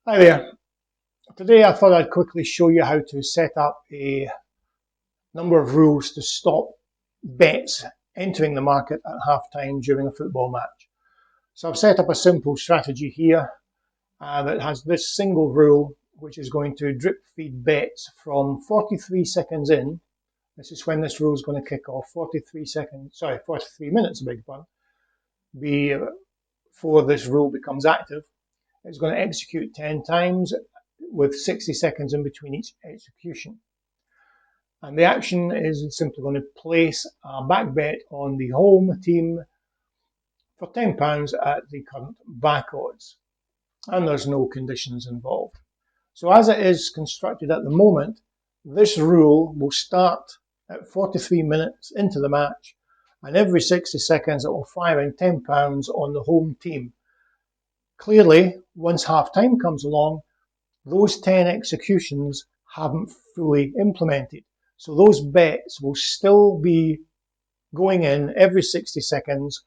Hi there. Today I thought I'd quickly show you how to set up a number of rules to stop bets entering the market at half time during a football match. So I've set up a simple strategy here that has this single rule which is going to drip feed bets from 43 seconds in. This is when this rule is going to kick off, 43 minutes, I beg your pardon, before this rule becomes active. It's going to execute 10 times with 60 seconds in between each execution. And the action is simply going to place a back bet on the home team for £10 at the current back odds. And there's no conditions involved. So as it is constructed at the moment, this rule will start at 43 minutes into the match, and every 60 seconds it will fire in £10 on the home team. Clearly, once half time comes along, those 10 executions haven't fully implemented. So those bets will still be going in every 60 seconds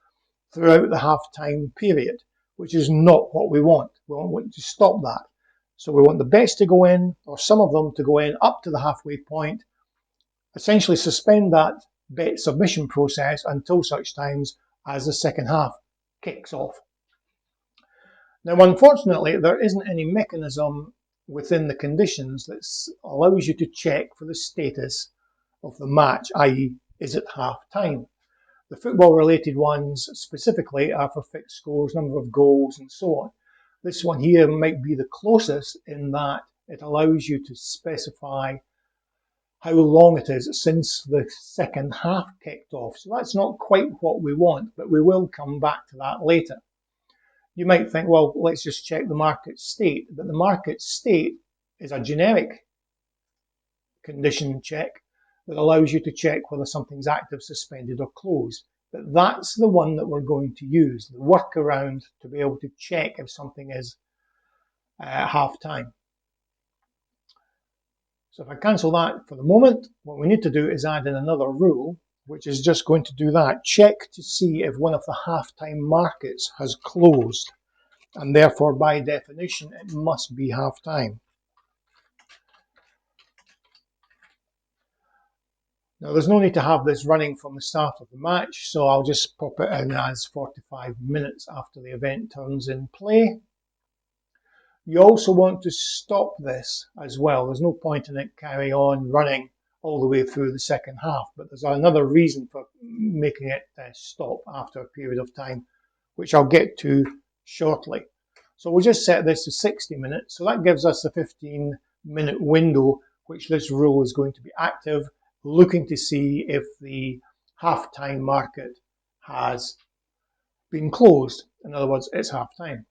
throughout the half-time period, which is not what we want. We want to stop that. So we want the bets to go in, or some of them to go in up to the halfway point, essentially suspend that bet submission process until such times as the second half kicks off. Now, unfortunately, there isn't any mechanism within the conditions that allows you to check for the status of the match, i.e. is it half time. The football related ones specifically are for fixed scores, number of goals and so on. This one here might be the closest in that it allows you to specify how long it is since the second half kicked off. So that's not quite what we want, but we will come back to that later. You might think, well, let's just check the market state. But the market state is a generic condition check that allows you to check whether something's active, suspended, or closed. But that's the one that we're going to use, the workaround to be able to check if something is half time. So if I cancel that for the moment, what we need to do is add in another rule, which is just going to do that. Check to see if one of the half-time markets has closed, and therefore, by definition, it must be half-time. Now, there's no need to have this running from the start of the match, so I'll just pop it in as 45 minutes after the event turns in play. You also want to stop this as well. There's no point in it carry on running all the way through the second half, but there's another reason for making it stop after a period of time, which I'll get to shortly. So we'll just set this to 60 minutes. So that gives us a 15-minute window which this rule is going to be active, looking to see if the half-time market has been closed. In other words, it's half-time.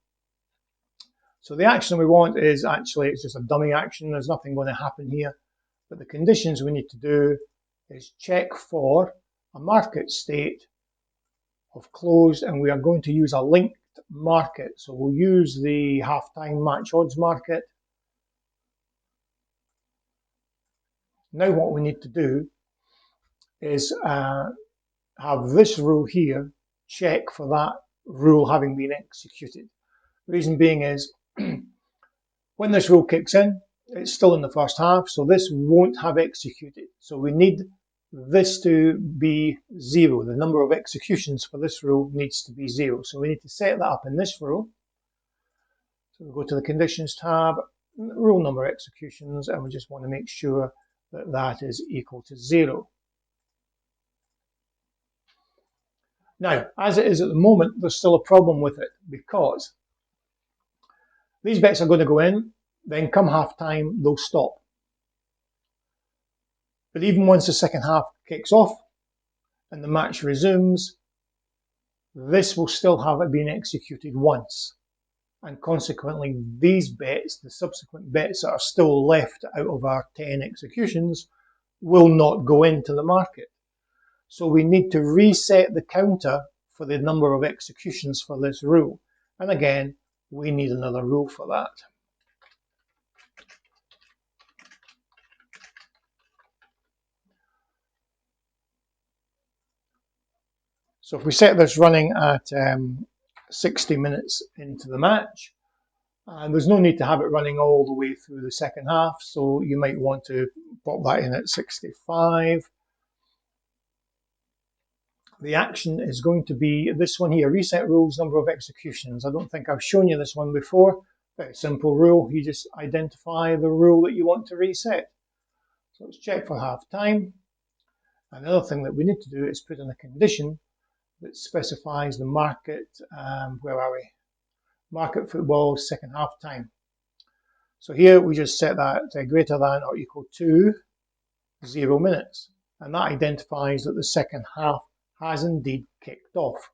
So the action we want is actually, it's just a dummy action. There's nothing going to happen here. But the conditions we need to do is check for a market state of closed, and we are going to use a linked market. So we'll use the half-time match odds market. Now what we need to do is have this rule here check for that rule having been executed. The reason being is when this rule kicks in, it's still in the first half, so this won't have executed. So we need this to be 0. The number of executions for this rule needs to be 0. So we need to set that up in this rule. So we go to the conditions tab, rule number executions, and we just want to make sure that that is equal to 0. Now, as it is at the moment, there's still a problem with it because these bets are going to go in, then come half time, they'll stop. But even once the second half kicks off and the match resumes, this will still have been executed once. And consequently, these bets, the subsequent bets that are still left out of our 10 executions, will not go into the market. So we need to reset the counter for the number of executions for this rule. And again, we need another rule for that. So if we set this running at 60 minutes into the match, And there's no need to have it running all the way through the second half, so you might want to pop that in at 65. The action is going to be this one here, reset rules, number of executions. I don't think I've shown you this one before. Very simple rule. You just identify the rule that you want to reset. So let's check for half time. Another thing that we need to do is put in a condition that specifies the market, where are we? Market football second half time. So here we just set that greater than or equal to 0 minutes. And that identifies that the second half has indeed kicked off.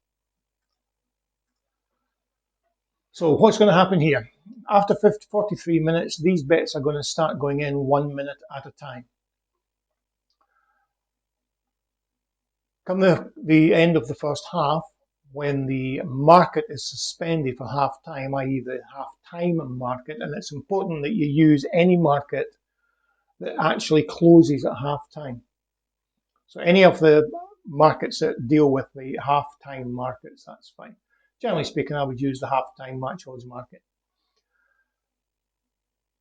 So what's going to happen here? After 43 minutes, these bets are going to start going in 1 minute at a time. Come the end of the first half, when the market is suspended for half time, i.e. the half time market, and it's important that you use any market that actually closes at half time. So any of the markets that deal with the half time markets, that's fine. Generally speaking, I would use the half time match odds market.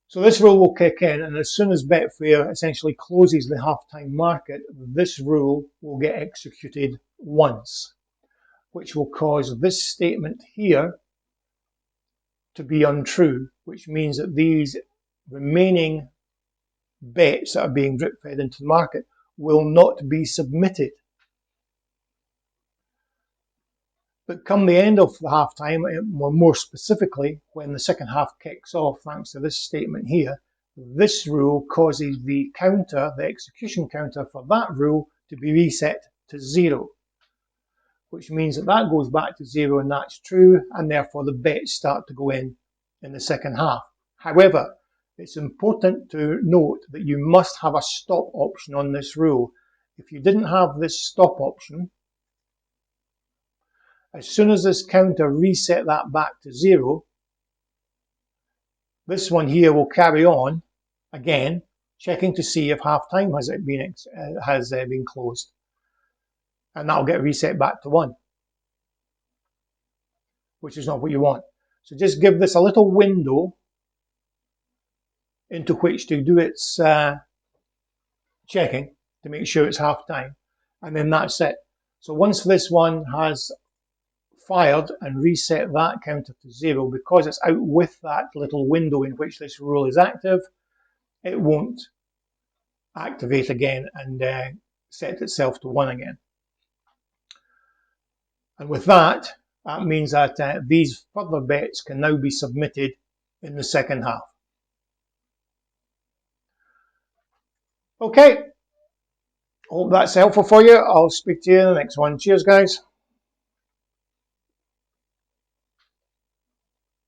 So this rule will kick in, and as soon as Betfair essentially closes the half-time market, this rule will get executed once, which will cause this statement here to be untrue, which means that these remaining bets that are being drip-fed into the market will not be submitted. But come the end of the half-time, or more specifically, when the second half kicks off, thanks to this statement here, this rule causes the counter, the execution counter for that rule, to be reset to 0, which means that that goes back to 0 and that's true, and therefore the bets start to go in the second half. However, it's important to note that you must have a stop option on this rule. If you didn't have this stop option, as soon as this counter reset that back to 0, this one here will carry on again, checking to see if half time has been closed, and that'll get reset back to 1, which is not what you want. So just give this a little window into which to do its checking to make sure it's half time, and then that's it. So once this one has fired and reset that counter to 0, because it's out with that little window in which this rule is active, it won't activate again and set itself to 1 again. And with that, that means that these further bets can now be submitted in the second half. Okay, hope that's helpful for you. I'll speak to you in the next one. Cheers, guys.